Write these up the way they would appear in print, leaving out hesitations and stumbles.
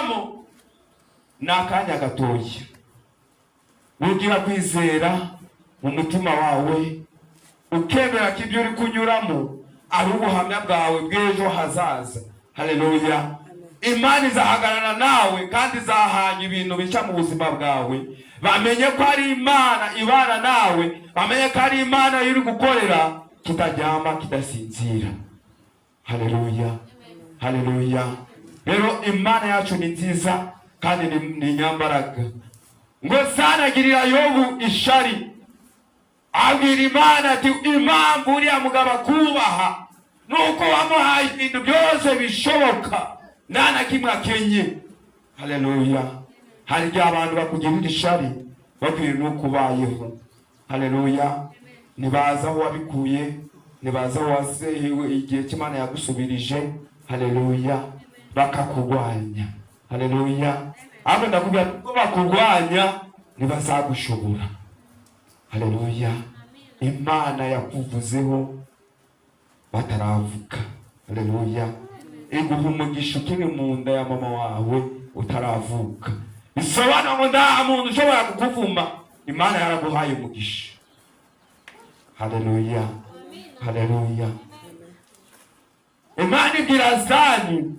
kunyuramo n'akanya gatoya. Ugira kwizera mu mutima wawe ukemera ko ibyo uri kunyuramo ari ubuhamya bwawe bw'ejo hazaza. Haleluya. Imana izahagarana nawe kandi izahanya ibintu bica mu buzima bwawe. Bamenye ko ari Imana ibana nawe, bamenye ko ari Imana iri gukorera kitaryama kidasinzira. Haleluya. Haleluya. Rero Imana yacu ni nziza kandi ni nyambaraga. Ngo sanagirira Yobu ishari, abwira Imana ati impamvu uriya mugabo akubaha nuko wamuhaye ibintu byose bishoboka nta na kimwe akenye. Haleluya. Hari igihe abantu bakugirira ishari bakwiye nuko ubayeho. Haleluya. Nibaza aho wabikuye, nibaza aho wasehewe igihe cy'Imana yagusubirije. Haleluya. Bakakurwanya. Haleluya. Abo ndakubwira ko bakurwanya ntibazagushobora. Haleluya. Imana yakuvuzeho bataravuka. Haleluya. Iguha umugisha ukiri mu nda ya mama wawe utaravuka. Bisobanura ngo nta muntu ushobora kukuvuma. Imana yaraguhaye umugisha. Haleluya. Haleluya. Imana ibwira Zani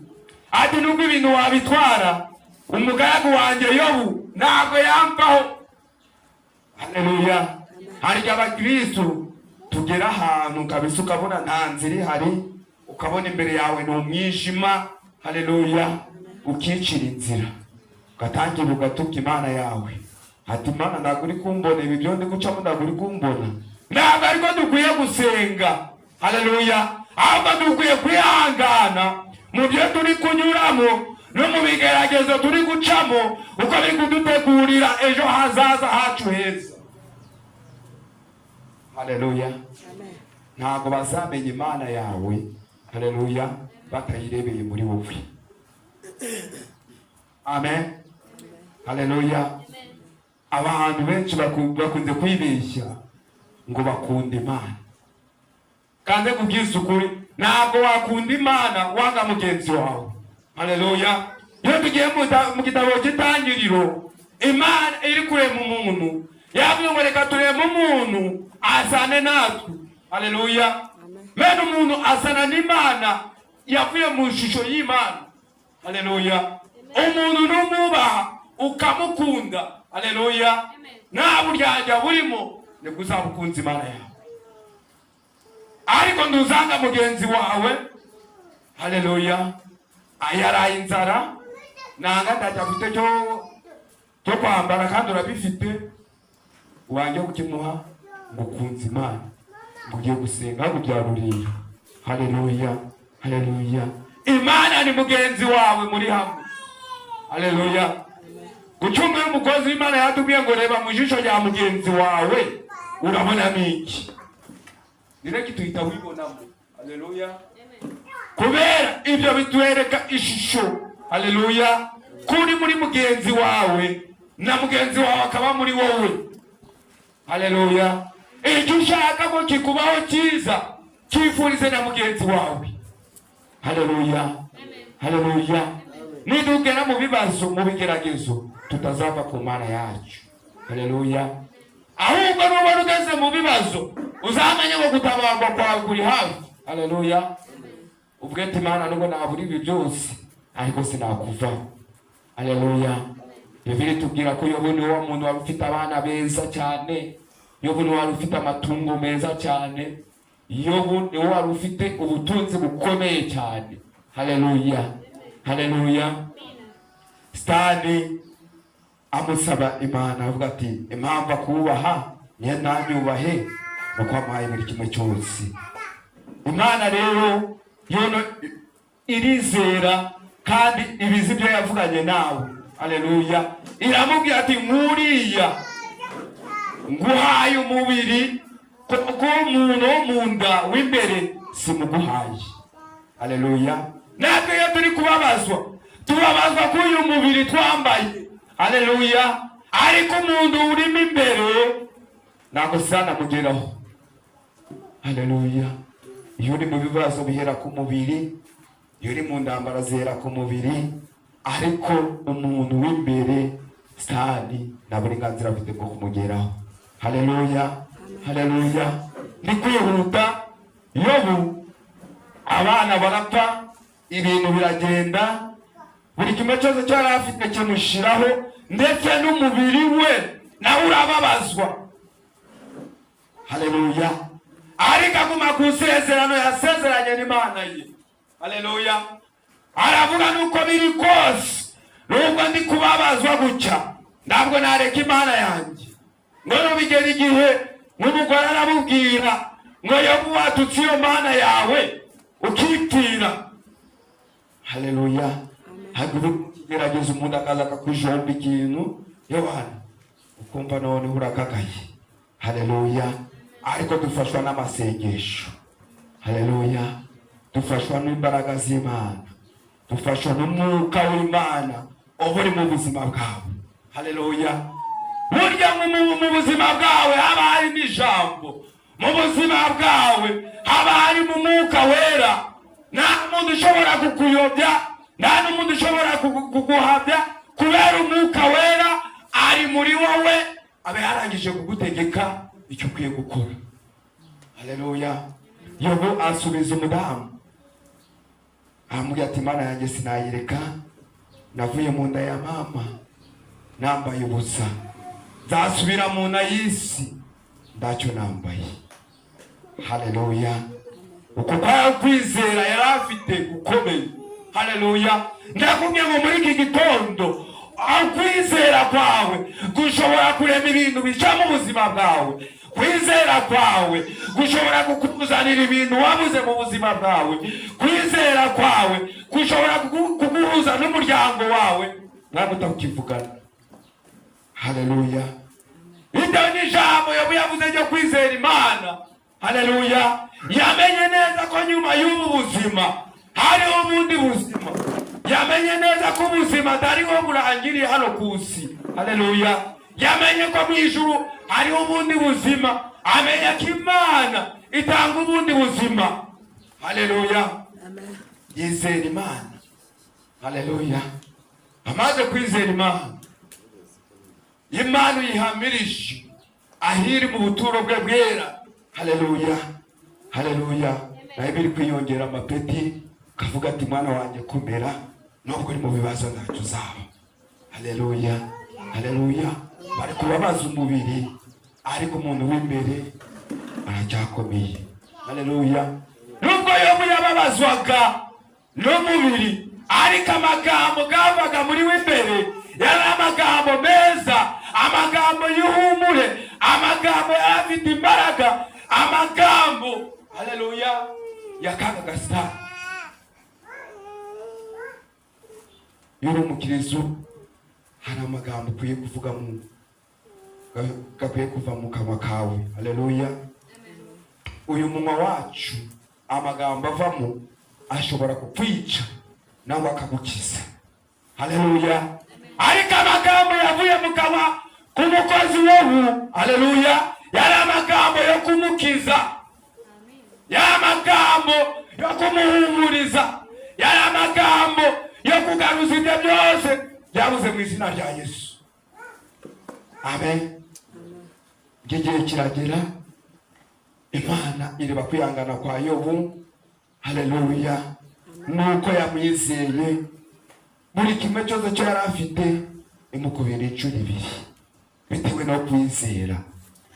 ati nubwo ibintu wabitwara umugaragu wanjye Yobu ntabwo yambaho. Haleluya. Hari abakristo tugera ahantu kabisa ukabona nta nzira ihari, ukabona imbere yawe ni umwijima. Haleluya. Ukicira inzira ugatangira ugatuka Imana yawe ati Imana ntabwo uri kumbona, ibi byo ndi gucamo ntabwo uri kumbona. Ntabwo ariko dukwiye gusenga. Haleluya. Ahubwo dukwiye kwihangana mu byo turi kunyuramo no mu bigeragezo turi gucamo, uko biri kudutegurira ejo hazaza hacu heza. Haleluya. Ntabwo bazamenya Imana yawe, haleluya, batayirebeye muri wowe. Amen. Haleluya. Abantu benshi bakunze kwibeshya ngo bakunda Imana. Kandi kubwiza ukuri ntabwo wakunda Imana wanga mugenzi wawe. Haleluya. Iyo tugiye mu gitabo cy'Itangiriro, Imana iri kurema umuntu, yavuze ngo reka tureme umuntu asane natwe. Haleluya. Bene umuntu asana n'Imana yavuye mu ishusho y'Imana. Haleluya. Umuntu numubaha ukamukunda. Haleluya. Nta buryarya burimo nibwo uzabukunza Imana yawe. Ariko nduzanga mugenzi wawe, haleluya, ayaraye inzara nanga ndajafite cyo kwambara kandi urabifite, wanjye kukimuha ngukunza Imana, ngugiye gusenga gubyarurira. Haleluya. Haleluya. Imana ni mugenzi wawe muri hamwe. Haleluya. Gucunga umukozi w'Imana yatubwiye ngo reba mu jisho rya mugenzi wawe urabona niki. Nireki tuhita wibonamo. Haleluya. Kubera ibyo bitwereka ishusho. Haleluya. Kuri muri mugenzi wawe na mugenzi wawe akaba muri wowe. Haleluya. Icyo ushaka ko kikubaho cyiza kifurize na mugenzi wawe. Haleluya. Haleluya. Nidugera mu bibazo mu bigeragezo tutazava ku Mana yacu. Haleluya. Ahubwo n'ubwo ugeze mu bibazo uzamenya ngo gutabarwa kwawe kuri hafi. Haleluya. Ubwo ati Imana nubwo naburi ibi byose ariko sinakuvaho. Haleluya. Bibiri tubwira ko Yobu ni wo muntu wari ufite abana beza cyane. Yobu ni wari ufite amatungo meza cyane. Yobu ni wari ufite ubutunzi bukomeye cyane. Haleluya. Haleluya. Stani amusaba Imana avuga ati impamvu akubaha niye nanyubahe nuko amaye buri kimwe cyose. Imana rero yono irizera kandi ibizi byo yavuganye nawe. Haleluya. Iramubwira ati nkuriya nguhaye umubiri kuko umuntu wo mu nda w'imbere simuguhaye. Haleluya. Natwe iyo turi kubabazwa tubabazwa k'uyu mubiri twambaye. Haleluya. Ariko umuntu urimo imbere ntabwo sanamugeraho. Haleluya. Iyo uri mu bibazo bihera ku mubiri, iyo uri mu ndambara zihera ku mubiri, ariko umuntu w'imbere Satani nta burenganzira afite bwo kumugeraho. Haleluya, haleluya. Ni kwihuta. Yobu abana barapfa, ibintu biragenda, buri kimwe cyose cyari afite kimushiraho, ndetse n'umubiri we nawe urababazwa. Haleluya. Ariko aguma ku isezerano yasezeranye n'Imana ye. Haleluya. Aravuga nuko biri kose, nubwo ndi kubabazwa gutya, ntabwo nareka Imana yanjye. Ngo bigera igihe nk'umugore aramubwira ngo Yobu watutse iyo Mana yawe ukipfira. Haleluya. Haguruka gerageza umuntu akaza akakujomba ikintu Yohana ukumva none urakakaye. Haleluya. Ariko dufashwa n'amasengesho. Haleluya. Dufashwa n'imbaraga z'Imana, dufashwa n'umwuka w'Imana uri mu buzima bwawe. Haleluya. Burya mu buzima bwawe haba hari n'ijambo, mu buzima bwawe haba hari mu mwuka wera. Nta muntu ushobora kukuyobya, nta n'umuntu ushobora kuguhabya, kubera umwuka wera ari muri wowe, abe yarangije kugutegeka icyo ukwiye gukora. Haleluya. Yobu asubiza umudamu, amubwira ati Imana yanjye sinayireka, navuye mu nda ya mama nambaye ubusa, nzasubira mu nda y'isi ndacyo nambaye. Haleluya. Uko kwizera yari afite gukomeye. Haleluya. Ndakubwiye ngo muri iki gitondo kwizera kwawe gushobora kurema ibintu bica mu buzima bwawe. Kwizera kwawe gushobora kukuzanira ibintu wabuze mu buzima bwawe. Kwizera kwawe gushobora kuguhuza n'umuryango wawe ntabwo utakivugana. Haleluya. Ito ni ijambo Yobu yavuze ryo kwizera Imana. Haleluya. Yamenye neza ko nyuma y'ubu buzima hariho ubundi buzima. Yamenye neza ko ubuzima atariho burangiriye hano ku isi. Haleluya. Yamenye ko mu ijuru hariho ubundi buzima. Amenya ko Imana itanga ubundi buzima. Haleluya. Amen. Yizera Imana. Haleluya. Amaze kwizera Imana, Imana yihamirije ahiri mu buturo bwe bwera. Haleluya. Haleluya. Nawe biri kwiyongera amapeti, kavuga ati mwana wanjye kumera, nubwo uri mu bibazo ntacyo uzaba. Haleluya. Haleluya. Bari kubabaza umubiri, ariko umuntu w'imbere aracyakomeye. Haleluya. Nubwo Yobu yababazwaga n'umubiri, ariko amagambo gavaga muri w'imbere yari amagambo meza, amagambo y'ihumure, amagambo afite imbaraga, amagambo haleluya yakanga Satani. Yuri umukiristo hari amagambo ukwiye kuvuga gakwiye kuva mu kanwa kawe. Haleluya. Uyu munwa wacu amagambo avamo ashobora kukwica nawe akagukiza. Haleluya. Ariko amagambo yavuye mu kanwa k'umukozi w'ubu, haleluya, yari amagambo yo kumukiza, yari amagambo yo kumuhumuriza, yari amagambo yo kugaruza ibyo byose byabuze mu izina rya Yesu. Amen. Igihe kiragera, Imana ireba kwihangana kwa Yobu. Haleluya. Nuko yamwizeye, buri kimwe cyose cyo yari afite imukubira inshuro ibiri bitewe no kwizera.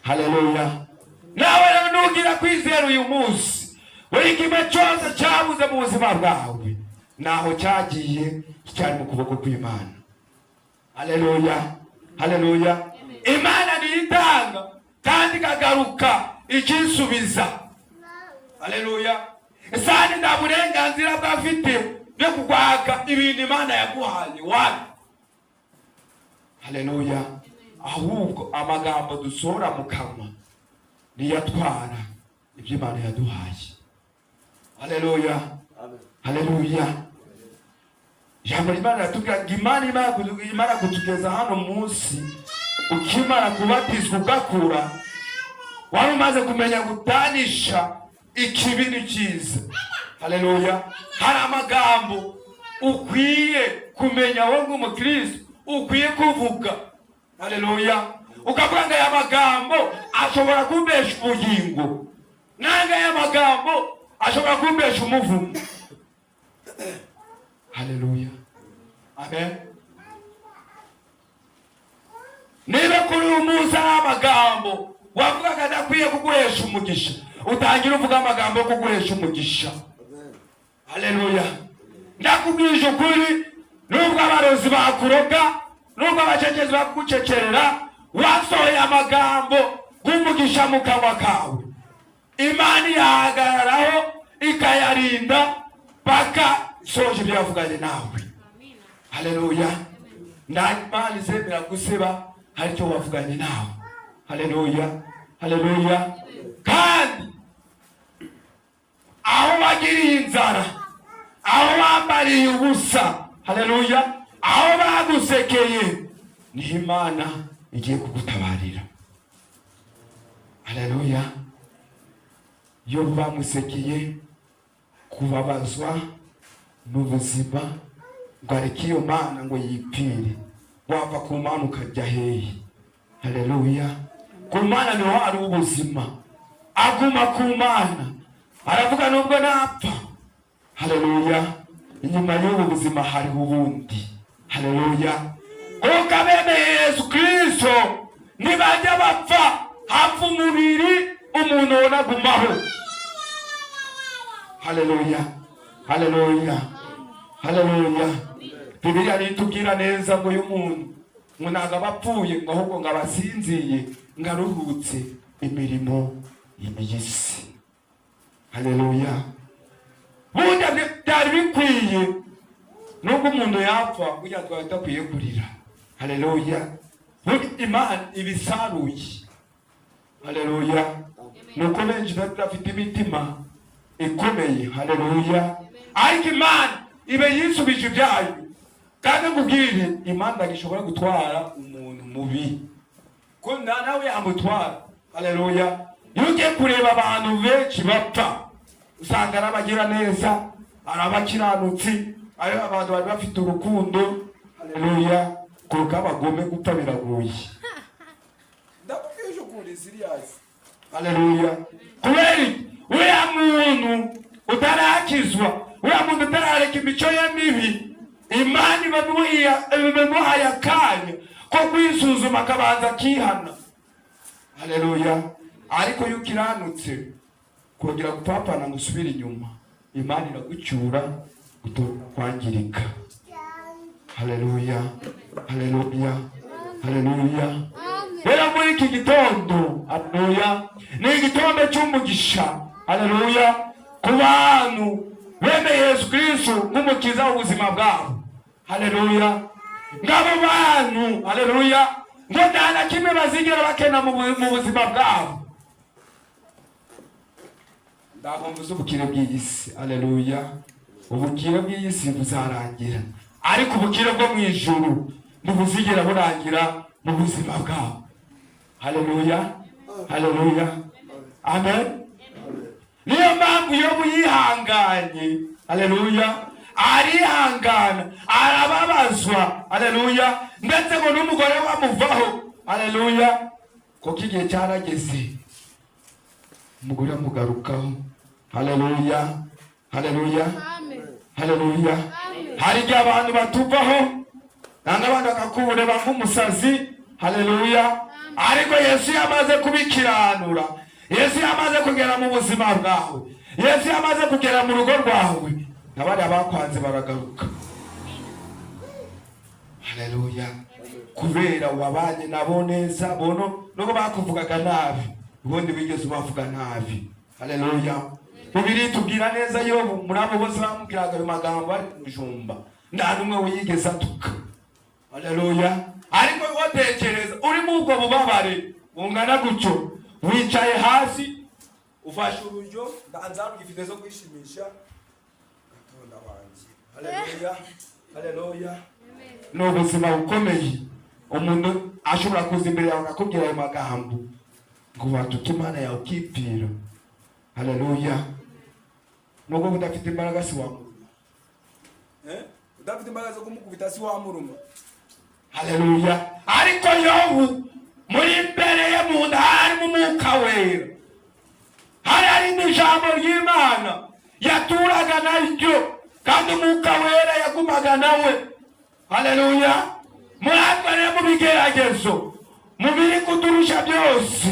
Haleluya. Nawe nugira kwizera uyu munsi, buri kimwe cyose cyabuze mu buzima bwawe naho cyagiye cyari mu kuboko kw'Imana. Haleluya. Haleluya. Imana niyitanga kandi kagaruka ikisubiza. Haleluya. Sani nda burenganzira bwafite byo kugwaka ibintu Imana yaguhaye wapi. Haleluya. Ahubwo amagambo dusohora mu kanwa niyatwara ibyo Imana yaduhaye. Haleluya. Haleluya. Jambo Imana yatubwira Imana kutugeza hano munsi, ukimara kubatizwa ugakura, wari umaze kumenya gutanisha ikibi n'icyiza. Haleluya. Hari amagambo ukwiye kumenya wowe nk'umukristo ukwiye kuvuga. Haleluya. Ukavuga ngo aya magambo ashobora kumbesha ubugingo, nanga aya magambo ashobora kumbesha umuvumo. Haleluya. Amen. Niba kuri umunsi amagambo wavugaga adakwiye kuguhesha umugisha, utangira uvuga amagambo yo kuguhesha umugisha. Haleluya. Ndakubwije ukuri, nubwo abarozi bakuroga, nubwo abacecezi bakucecerera, wasohoye amagambo y'umugisha mu kanwa kawe, Imana yahagararaho ikayarinda paka soje ibyo yavuganye nawe. Haleluya. Imana izemera guseba hari icyo wavuganye nawe. Haleluya. Haleluya. Kandi aho wagiriye inzara, aho wambariye ubusa, haleluya, aho bagusekeye, ni Imana igiye kugutabarira. Haleluya. Iyo bamusekeye kubabazwa n'ubuzima, ngo areke iyo Mana ngo yipfire, wava ku Mana ukajya hehe? Haleluya. Ku Mana niho hari ubuzima, aguma ku Mana, aravuga nubwo napfa, haleluya, inyuma y'ubu buzima hari ubundi. Haleluya. Kuko abemeye Yesu Kristo nibajya bapfa, hapfa umubiri, umuntu wonagumaho. Haleluya. Haleluya. Haleluya. Bibiliya nitubwira neza ngo uyu muntu ntago abapfuye, ngo ahubwo ngo abasinziye, ngo aruhutse imirimo y'isi. Haleluya. Burya byari bikwiye nubwo umuntu yapfa, burya twari dukwiye kurira. Haleluya. Imana ibisaruye. Haleluya. Nuko benshi bafite imitima ikomeye. Haleluya. Ariko Imana ibe yisubije ibyayo, kandi nkubwire, Imana ishobora gutwara umuntu mubi, ko nawe yamutwara. Haleluya. Iyo ugiye kureba abantu benshi bapfa, usanga ari abagira neza, ari abakiranutsi, ari abantu bari bafite urukundo. Haleluya. Kuko abagome gupfa biragoye. Ndakubwije ukuri serious. Haleluya. Kubera uriya muntu utarakizwa, uriya muntu utarareka imico ye mibi, Imana ibamuhaye akanya ko kwisuzuma akabanza akihana. Haleluya. Ariko iyo ukiranutse kongera gupapana ngo usubire inyuma, Imana iragucyura kwangirika. Haleluya. Haleluya. Haleluya. Rero muri iki gitondo, haleluya, ni igitondo cy'umugisha. Haleluya. Ku bantu bemeye Yesu Kristo nk'umukiza w'ubuzima bwabo. Haleluya. Ngabo bantu, haleluya, ngo nta na kimwe bazigera bakena mu buzima bwabo. Ndagomba ubukire bw'isi. Haleluya. Ubukire bw'isi buzarangira, ariko ubukire bwo mu ijuru ntibuzigera burangira mu buzima bwabo. Haleluya. Haleluya. Amen. Niyo mpamvu iyo yihanganye, haleluya, arihangana, arababazwa, haleluya, ndetse ngo n'umugore wamuvaho, haleluya, kuko igihe cyarageze umugore amugarukaho. Haleluya. Haleluya. Haleluya. Hari igihe abantu batuvaho, nanga abantu bakakureba nk'umusazi. Haleluya. Ariko Yesu yamaze kubikiranura, Yesu yamaze kugera mu buzima bwawe, Yesu yamaze kugera mu rugo rwawe, nabari abakwanze baragaruka. Haleluya. Kubera wabanye nabo neza, bono nuko bakuvugaga nabi, ubundi bigeze bavuga nabi. Haleluya. Bibiri tubwira neza Yobu, muri abo bose bamubwiraga ayo magambo ari kujumba, nta n'umwe wigeze atuka. Haleluya. Ariko watekereza uri mu ubwo bubabare bungana gutyo, wicaye hasi ufashe urujyo, ndanza rugifite zo kwishimisha gatonda wanjye. Haleluya. Haleluya. No buzima bukomeye, umuntu ashobora kuza imbere yawe akakubwira ayo magambo ngo watuke Imana yawe ukipfira. Haleluya. Nubwo budafite imbaraga si wamuruma, udafite imbaraga zo kumukubita si wamuruma. Haleluya. Ariko Yobu muri mbere ye mu nda harimo umwuka wera, hari n'ijambo ry'Imana yaturaga naryo, kandi umwuka wera yagumaga nawe. Haleluya. Muratware mu bigeragezo, mu biri kuturusha byose,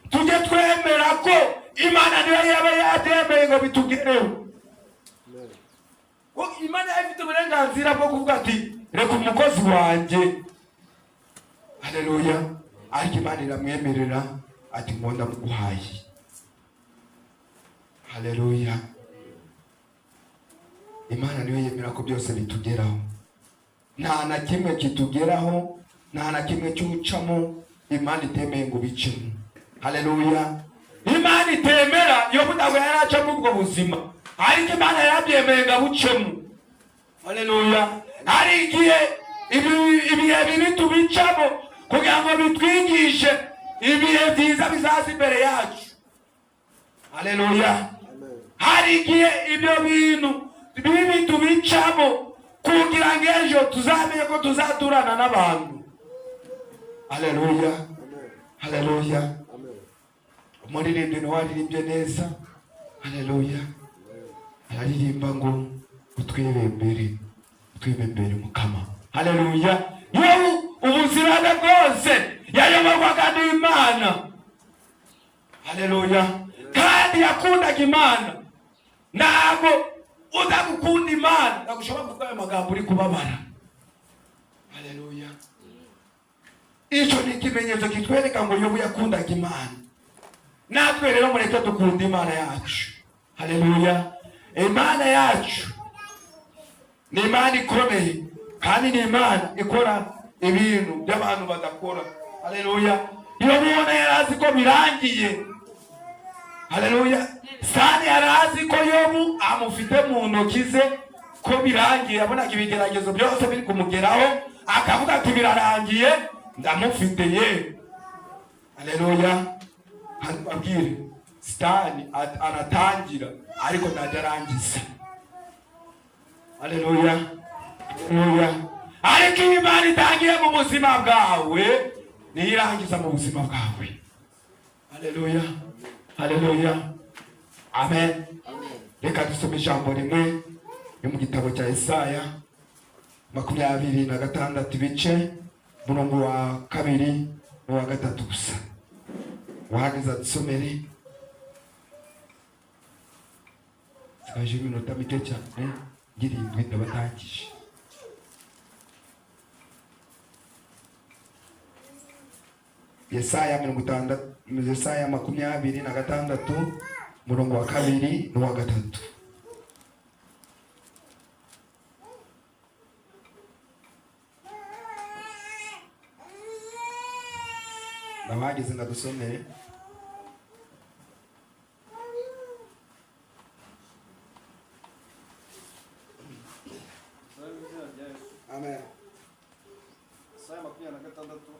tujye twemera ko Imana niyo yaba yatemeye ngo bitugereho. Imana ifite uburenganzira bwo kuvuga ati reka umukozi wanjye. Haleluya. Ariko Imana iramwemerera ati ngonda muguhaye. Haleluya. Imana niyo yemera ko byose bitugeraho, nta na kimwe kitugeraho, nta na kimwe cyucamo Imana itemeye ngo bicemo. Haleluya. Imana itemera yo budawe yaraca mu bwo buzima, ariko Imana yabyemeye ngo bucemo. Haleluya. Hari igihe ibihe bibi tubicamo kugira ngo bitwigishe ibihe byiza bizaza imbere yacu. Haleluya. Hari igihe ibyo bintu bibi tubicamo kugira ngo ejo tuzamenye ko tuzaturana n'abantu. Haleluya. Haleluya. Umuririmbyi nawe aririmbye neza. Haleluya. Araririmba ngo utwibembere Mukama. Haleluya. Yobu ubuzima bwe bwose yayoborwaga n'Imana. Haleluya. Kandi yakundaga Imana. Ntabwo udagukunda Imana nagushobora kuvuga ayo magambo uri kubabara. Haleluya. Icyo ni ikimenyetso kitwereka ngo Yobu yakundaga Imana. Natwe rero mureke dukunda Imana yacu. Haleluya. Imana yacu ni Imana ikomeye, kandi ni Imana ikora ibintu by'abantu badakora. Haleluya. Yobu yarazi ko birangiye. Haleluya. Sani yarazi ko Yobu amufite mu ntoki ze, ko birangiye. Abonaga ibigeragezo byose biri kumugeraho, akavuga ati birarangiye, ndamufite ye. Haleluya. Abwire Sitani anatangira ariko ntajya arangiza. Haleluya. Haleluya. Ariko Imana itangiye mu buzima bwawe niyirangiza mu buzima bwawe. Haleluya. Haleluya. Amen. Reka dusome ijambo rimwe yo mu gitabo cya Yesaya 26 ibice murongo wa 2 n'uwa 3 gusa. Wahageza dusomere. Sikaje iminota mike cyane ngirindwi ndabatangije. Yesaya 26 murongo wa 2 n'uwa 3. Nabageze ndadusomere. Amen. Saya makunya na gatandatu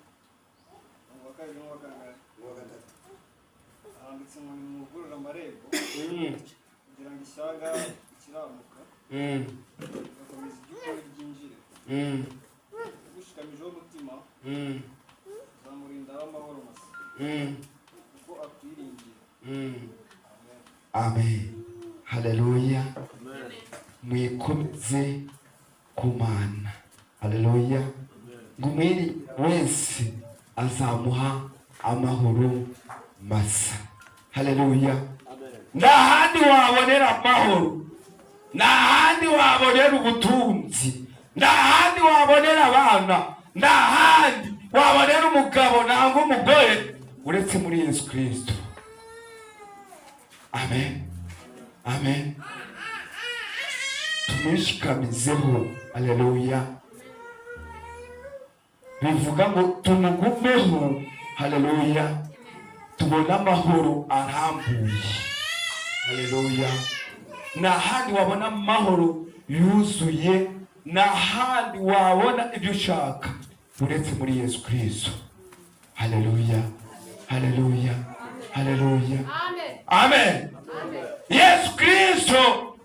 mwaka n'uwa kangahe? N'uwa gatatu. Handitse ngo nimugurura amarembo kugira ngo ishyanga ikiramuka gakomeza iby'ukuri byinjire gushikamijeho umutima zamurinda amahoro masa kuko akwiringiye. Amen. Haleluya. Mwikomeze kumana. Haleluya. Ngumwiri wese azamuha amahoro masa. Haleluya. Ndahandi wabonera amahoro, ndahandi wabonera ubutunzi, ndahandi wabonera abana, ndahandi wabonera umugabo nangwa umugore uretse muri Yesu Kristo. Amen. Amen. Tumishikamizeho. Haleluya. Bivuga ngo tumugumeho. Haleluya. Tubona amahoro arambuye. Haleluya. Nahandi wabona amahoro yuzuye, nahandi wabona ibyo ushaka uretse muri Yesu Kristo. Haleluya. Haleluya. Haleluya. Amen. Amen. Yesu Kristo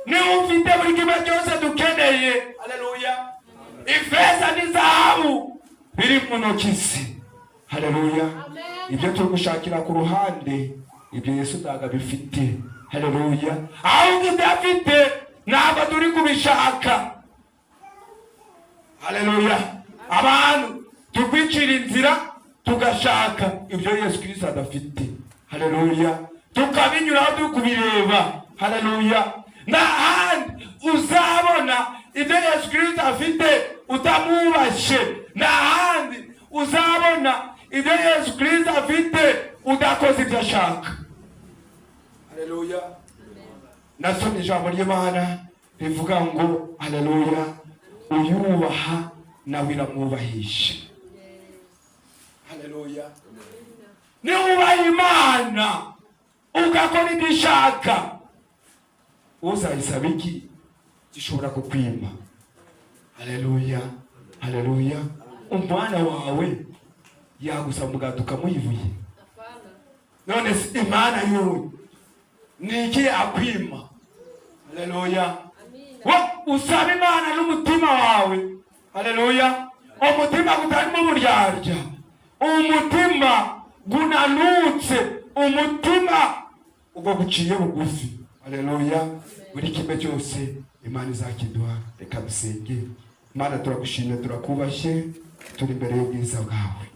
ni ufite buri kimwe cyose dukeneye. Haleluya. Ifeza n'izahabu biri mu ntoki ze. Haleluya. Ibyo turi gushakira ku ruhande, ibyo Yesu ntabwo bifite. Haleluya. Ahubwo ibyo afite ntabwo turi kubishaka. Haleluya. Abantu tukwicira inzira tugashaka ibyo Yesu Kristo adafite. Haleluya. Tukabinyuraho tukubireba. Haleluya. N'ahandi uzabona ibyo Yesu Kristo afite utamubashe. N'ahandi uzabona ibyo Yesu Kristo afite udakoze ibyo ashaka. Haleluya. Nasomye ijambo ry'Imana rivuga ngo haleluya, uyubaha nawe iramwubahisha. Haleluya. Niwubaha Imana ugakora ibyo ishaka, uzayisaba iki gishobora kukwima. Haleluya. Haleluya. Umwana wawe yagusaba umugati ukamuyivuye, none si Imana yowe niki akwima? Haleluya. Usaba Imana n'umutima wawe. Haleluya. Umutima gutarimo uburyarya, umutima gunanutse, umutima ubwo guciye bugufi. Haleluya. Buri kimwe cyose Imana izakiduha. Reka dusenge. Imana turagushimye, turakubashye, turi imbere y'ubwiza bwawe.